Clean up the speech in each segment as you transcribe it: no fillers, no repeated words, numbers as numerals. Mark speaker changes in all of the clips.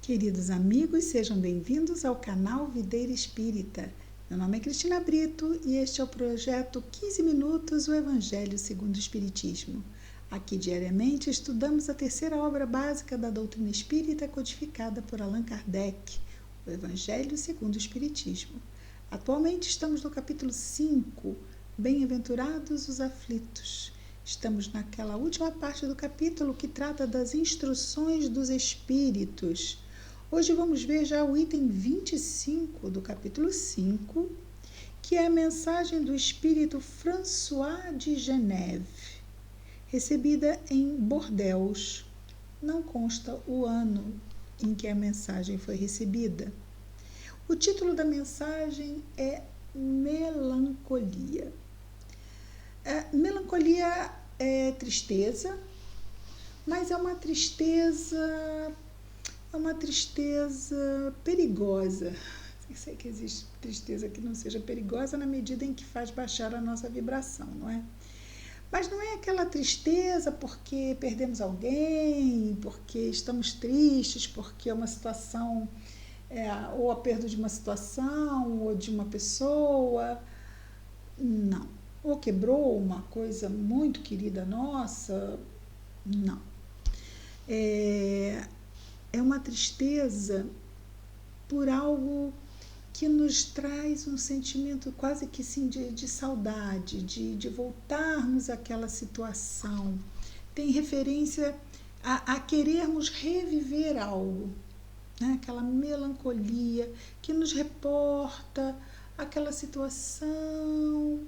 Speaker 1: Queridos amigos, sejam bem-vindos ao canal Videira Espírita. Meu nome é Cristina Brito e este é o projeto 15 Minutos, o Evangelho segundo o Espiritismo. Aqui diariamente estudamos a terceira obra básica da doutrina espírita codificada por Allan Kardec, o Evangelho segundo o Espiritismo. Atualmente estamos no capítulo 5, Bem-aventurados os aflitos. Estamos naquela última parte do capítulo que trata das instruções dos espíritos. Hoje vamos ver já o item 25 do capítulo 5, que é a mensagem do espírito François de Geneve, recebida em Bordeaux. Não consta o ano em que a mensagem foi recebida. O título da mensagem é Melancolia. Melancolia é tristeza, mas é uma tristeza perigosa. Eu sei que existe tristeza que não seja perigosa na medida em que faz baixar a nossa vibração, não é? Mas não é aquela tristeza porque perdemos alguém, porque estamos tristes, porque é uma situação, ou a perda de uma situação, ou de uma pessoa. Não. Ou quebrou uma coisa muito querida nossa. Não. É uma tristeza por algo que nos traz um sentimento quase que sim, de saudade, de voltarmos àquela situação. Tem referência a querermos reviver algo, né? Aquela melancolia que nos reporta aquela situação.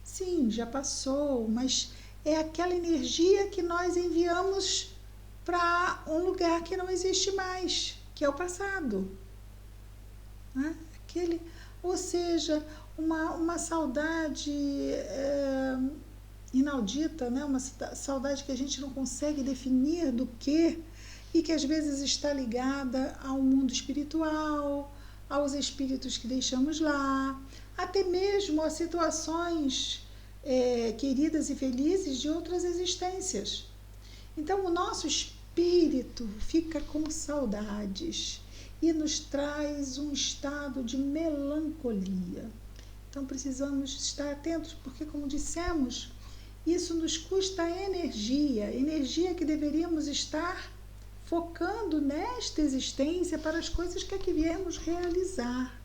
Speaker 1: Sim, já passou, mas é aquela energia que nós enviamos para um lugar que não existe mais, que é o passado. Né? Ou seja, uma saudade inaudita, né? Uma saudade que a gente não consegue definir do que, e que às vezes está ligada ao mundo espiritual, aos espíritos que deixamos lá, até mesmo a situações queridas e felizes de outras existências. Então, o nosso espírito fica com saudades e nos traz um estado de melancolia. Então, precisamos estar atentos, porque, como dissemos, isso nos custa energia que deveríamos estar focando nesta existência para as coisas que aqui viemos realizar.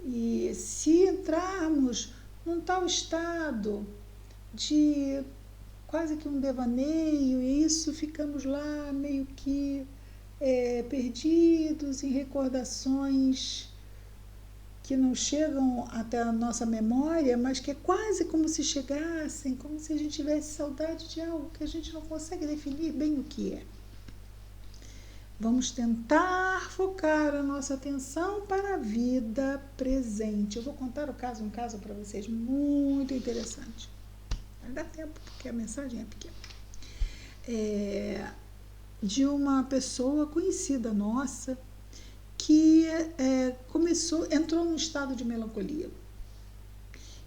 Speaker 1: E se entrarmos num tal estado de quase que um devaneio, e isso ficamos lá meio que perdidos em recordações que não chegam até a nossa memória, mas que é quase como se chegassem, como se a gente tivesse saudade de algo que a gente não consegue definir bem o que é. Vamos tentar focar a nossa atenção para a vida presente. Eu vou contar um caso para vocês muito interessante. Não dá tempo, porque a mensagem é pequena. De uma pessoa conhecida nossa que entrou num estado de melancolia.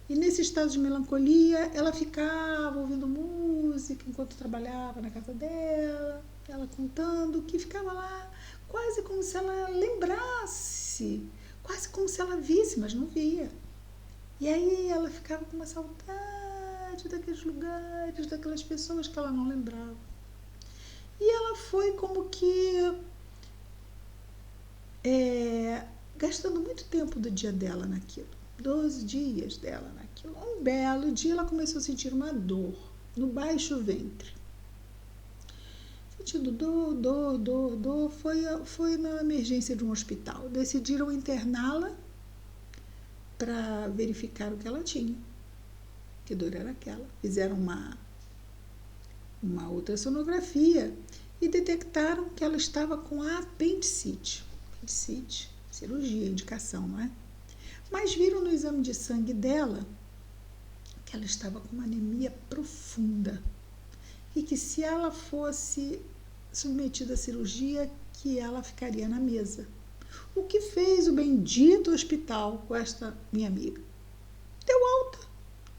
Speaker 1: E nesse estado de melancolia, ela ficava ouvindo música enquanto trabalhava na casa dela, ela contando que ficava lá quase como se ela lembrasse, quase como se ela visse, mas não via. E aí ela ficava com uma saudade daqueles lugares, daquelas pessoas que ela não lembrava. E ela foi como que gastando muito tempo do dia dela naquilo, 12 dias dela naquilo. Um belo dia ela começou a sentir uma dor no baixo ventre. Sentindo dor, foi na emergência de um hospital. Decidiram interná-la para verificar o que ela tinha. Que dor era aquela? Fizeram uma ultrassonografia e detectaram que ela estava com apendicite. Apendicite, cirurgia, indicação, não é? Mas viram no exame de sangue dela que ela estava com uma anemia profunda e que se ela fosse submetida à cirurgia, que ela ficaria na mesa. O que fez o bendito hospital com esta minha amiga? Deu alta,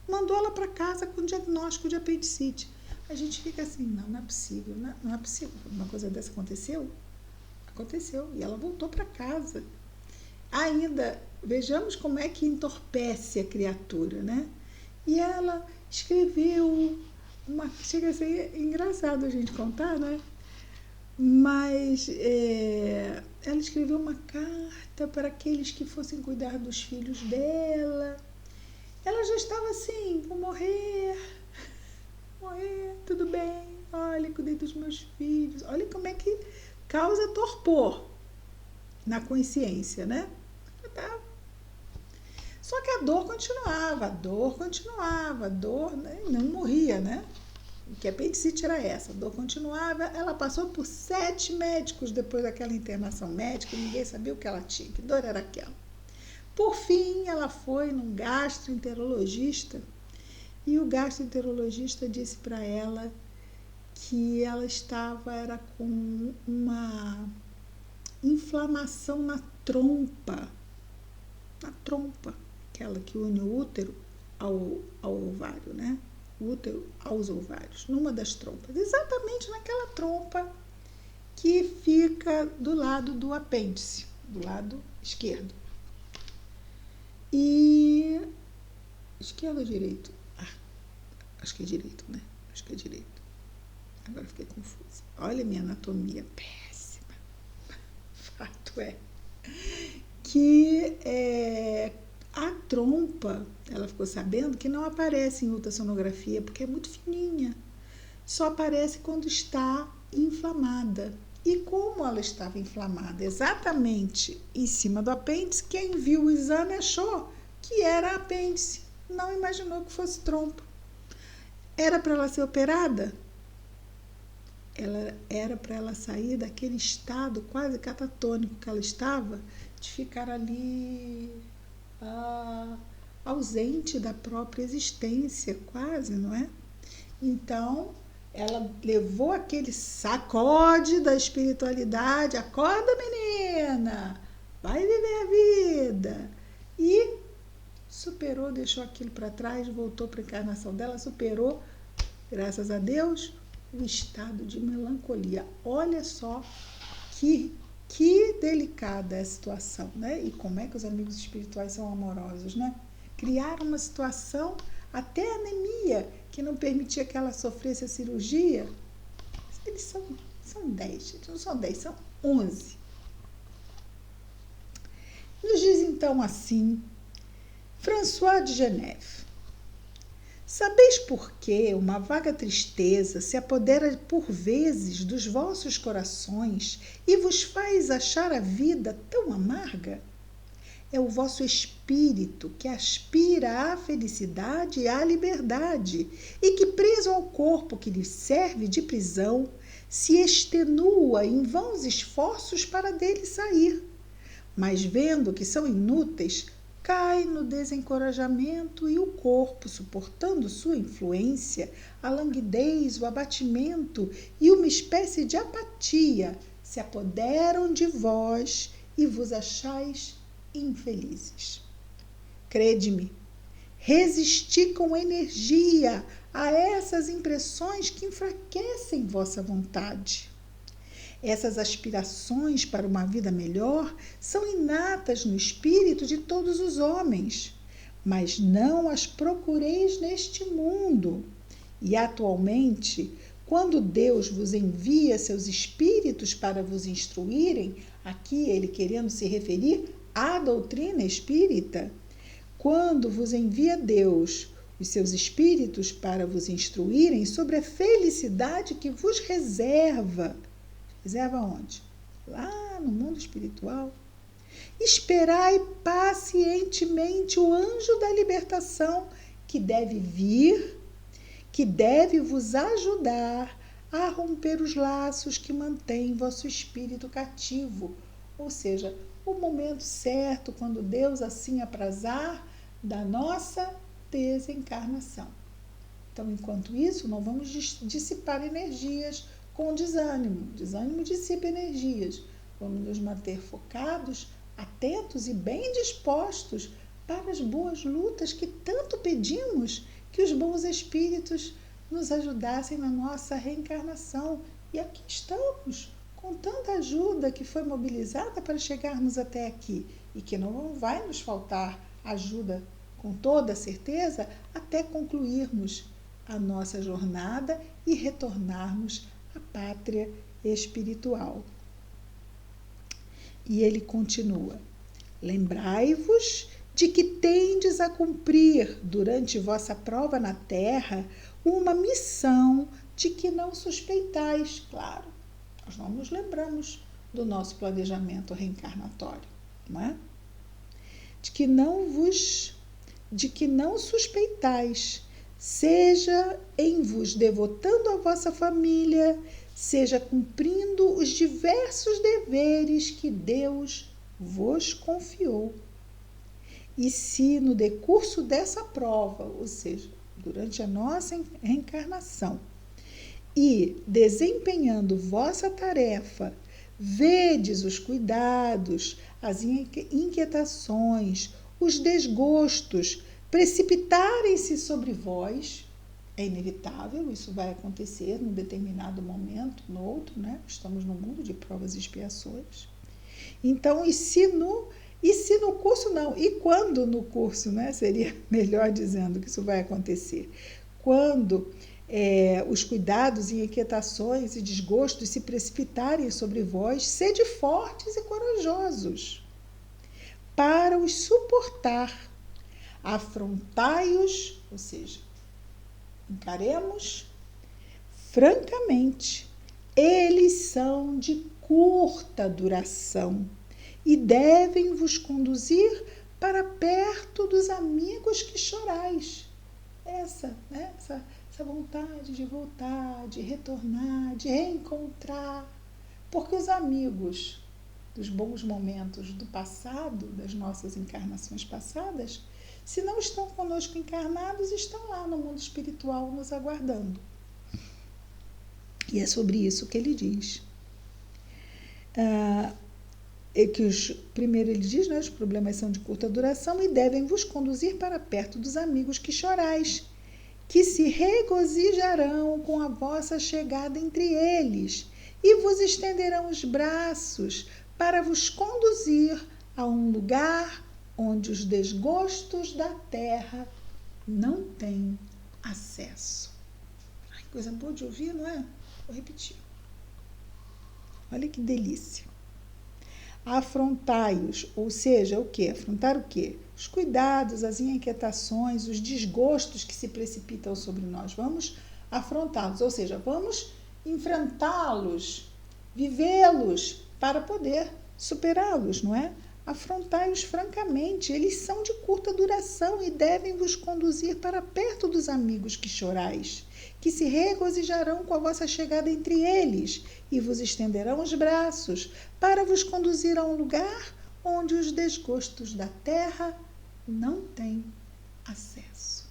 Speaker 1: mandou ela para casa com diagnóstico de apendicite. A gente fica assim, não é possível, não é possível, uma coisa dessa aconteceu? Aconteceu. E ela voltou para casa. Ainda, vejamos como é que entorpece a criatura, né? E ela escreveu chega a ser engraçado a gente contar, né? Mas ela escreveu uma carta para aqueles que fossem cuidar dos filhos dela. Ela já estava assim, vou morrer, tudo bem, olha, cuidei dos meus filhos. Olha como é que causa torpor na consciência, né? Tá. Só que a dor continuava, a dor não morria, né? Que apendicite era essa, a dor continuava. Ela passou por 7 médicos depois daquela internação médica, ninguém sabia o que ela tinha, que dor era aquela. Por fim, ela foi num gastroenterologista e o gastroenterologista disse para ela que ela era com uma inflamação na trompa, aquela que une o útero ao ovário, né? O útero aos ovários, numa das trompas, exatamente naquela trompa que fica do lado do apêndice, do lado esquerdo. E esquerdo ou direito? Acho que é direito, né? Acho que é direito. Agora fiquei confusa. Olha a minha anatomia péssima. Fato é que a trompa, ela ficou sabendo que não aparece em ultrassonografia porque é muito fininha. Só aparece quando está inflamada. E como ela estava inflamada exatamente em cima do apêndice, quem viu o exame achou que era apêndice. Não imaginou que fosse trompa. Era para ela ser operada? Era para ela sair daquele estado quase catatônico que ela estava, de ficar ali ausente da própria existência, quase, não é? Então, ela levou aquele sacode da espiritualidade, acorda, menina, vai viver a vida. E superou, deixou aquilo para trás, voltou para a encarnação dela, superou, graças a Deus, o estado de melancolia. Olha só que delicada é a situação, né? E como é que os amigos espirituais são amorosos, né? Criaram uma situação, até anemia, que não permitia que ela sofresse a cirurgia. Eles são 10, gente, não são 10, são 11. Nos diz então assim, François de Geneve: sabeis por que uma vaga tristeza se apodera por vezes dos vossos corações e vos faz achar a vida tão amarga? É o vosso espírito que aspira à felicidade e à liberdade e que, preso ao corpo que lhe serve de prisão, se extenua em vãos esforços para dele sair. Mas, vendo que são inúteis, cai no desencorajamento e o corpo, suportando sua influência, a languidez, o abatimento e uma espécie de apatia se apoderam de vós e vos achais infelizes. Crede-me, resisti com energia a essas impressões que enfraquecem vossa vontade. Essas aspirações para uma vida melhor são inatas no espírito de todos os homens, mas não as procureis neste mundo. E atualmente, quando Deus vos envia seus espíritos para vos instruírem, aqui ele querendo se referir à doutrina espírita, quando vos envia Deus os seus espíritos para vos instruírem sobre a felicidade que vos reserva. Reserva onde? Lá no mundo espiritual. Esperai pacientemente o anjo da libertação que deve vir, que deve vos ajudar a romper os laços que mantêm vosso espírito cativo. Ou seja, o momento certo, quando Deus assim aprazar, da nossa desencarnação. Então, enquanto isso, não vamos dissipar energias com desânimo. Desânimo dissipa energias. Vamos nos manter focados, atentos e bem dispostos para as boas lutas que tanto pedimos que os bons espíritos nos ajudassem na nossa reencarnação. E aqui estamos, com tanta ajuda que foi mobilizada para chegarmos até aqui e que não vai nos faltar ajuda com toda certeza até concluirmos a nossa jornada e retornarmos à pátria espiritual. E ele continua: lembrai-vos de que tendes a cumprir durante vossa prova na terra uma missão de que não suspeitais. Claro, nós não nos lembramos do nosso planejamento reencarnatório, não é? De que não suspeitais, seja em vos devotando à vossa família, seja cumprindo os diversos deveres que Deus vos confiou. E se no decurso dessa prova, ou seja, durante a nossa reencarnação, e desempenhando vossa tarefa, vedes os cuidados, as inquietações, os desgostos precipitarem-se sobre vós, é inevitável, isso vai acontecer num determinado momento, no outro, né? Estamos no mundo de provas e expiações. Então, e se no curso não? E quando no curso, né? Seria melhor dizendo que isso vai acontecer. Quando os cuidados e inquietações e desgostos se precipitarem sobre vós, sede fortes e corajosos para os suportar. Afrontai-os, ou seja, encaremos francamente. Eles são de curta duração e devem vos conduzir para perto dos amigos que chorais. Essa vontade de voltar, de retornar, de reencontrar. Porque os amigos dos bons momentos do passado, das nossas encarnações passadas, se não estão conosco encarnados, estão lá no mundo espiritual nos aguardando. E é sobre isso que ele diz. Primeiro ele diz, né, os problemas são de curta duração e devem vos conduzir para perto dos amigos que chorais, que se regozijarão com a vossa chegada entre eles e vos estenderão os braços para vos conduzir a um lugar onde os desgostos da terra não têm acesso. Ai, coisa boa de ouvir, não é? Vou repetir. Olha que delícia. Afrontai-os, ou seja, o quê? Afrontar o quê? Os cuidados, as inquietações, os desgostos que se precipitam sobre nós. Vamos afrontá-los, ou seja, vamos enfrentá-los, vivê-los para poder superá-los, não é? Afrontai-os francamente, eles são de curta duração e devem vos conduzir para perto dos amigos que chorais, que se regozijarão com a vossa chegada entre eles e vos estenderão os braços para vos conduzir a um lugar onde os desgostos da terra não têm acesso.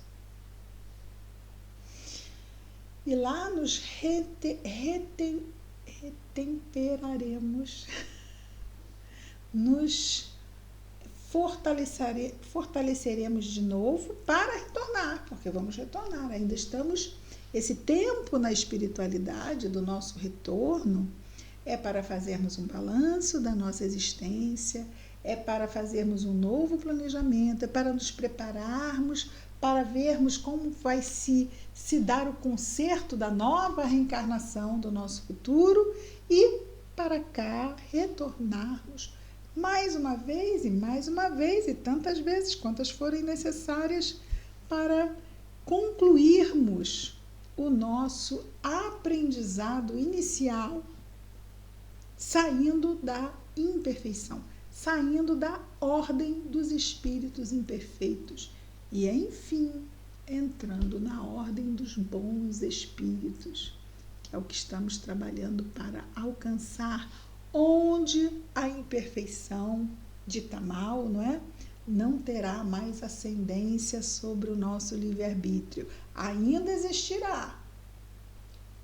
Speaker 1: E lá nos retemperaremos, nos fortaleceremos de novo para retornar, porque vamos retornar, ainda estamos, esse tempo na espiritualidade do nosso retorno é para fazermos um balanço da nossa existência, é para fazermos um novo planejamento, é para nos prepararmos, para vermos como vai se dar o concerto da nova reencarnação do nosso futuro e para cá retornarmos mais uma vez e tantas vezes quantas forem necessárias para concluirmos o nosso aprendizado inicial, saindo da imperfeição, saindo da ordem dos espíritos imperfeitos e, enfim, entrando na ordem dos bons espíritos, que é o que estamos trabalhando para alcançar, onde a imperfeição dita mal, não é? Não terá mais ascendência sobre o nosso livre-arbítrio. Ainda existirá,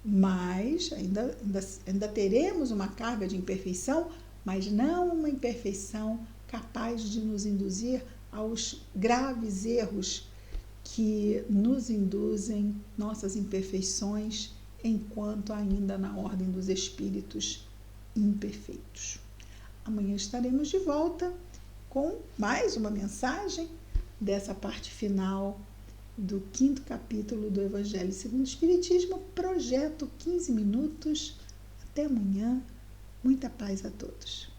Speaker 1: mas ainda teremos uma carga de imperfeição, mas não uma imperfeição capaz de nos induzir aos graves erros que nos induzem nossas imperfeições enquanto ainda na ordem dos espíritos imperfeitos. Amanhã estaremos de volta com mais uma mensagem dessa parte final do 5º capítulo do Evangelho segundo o Espiritismo, projeto 15 minutos. Até amanhã. Muita paz a todos.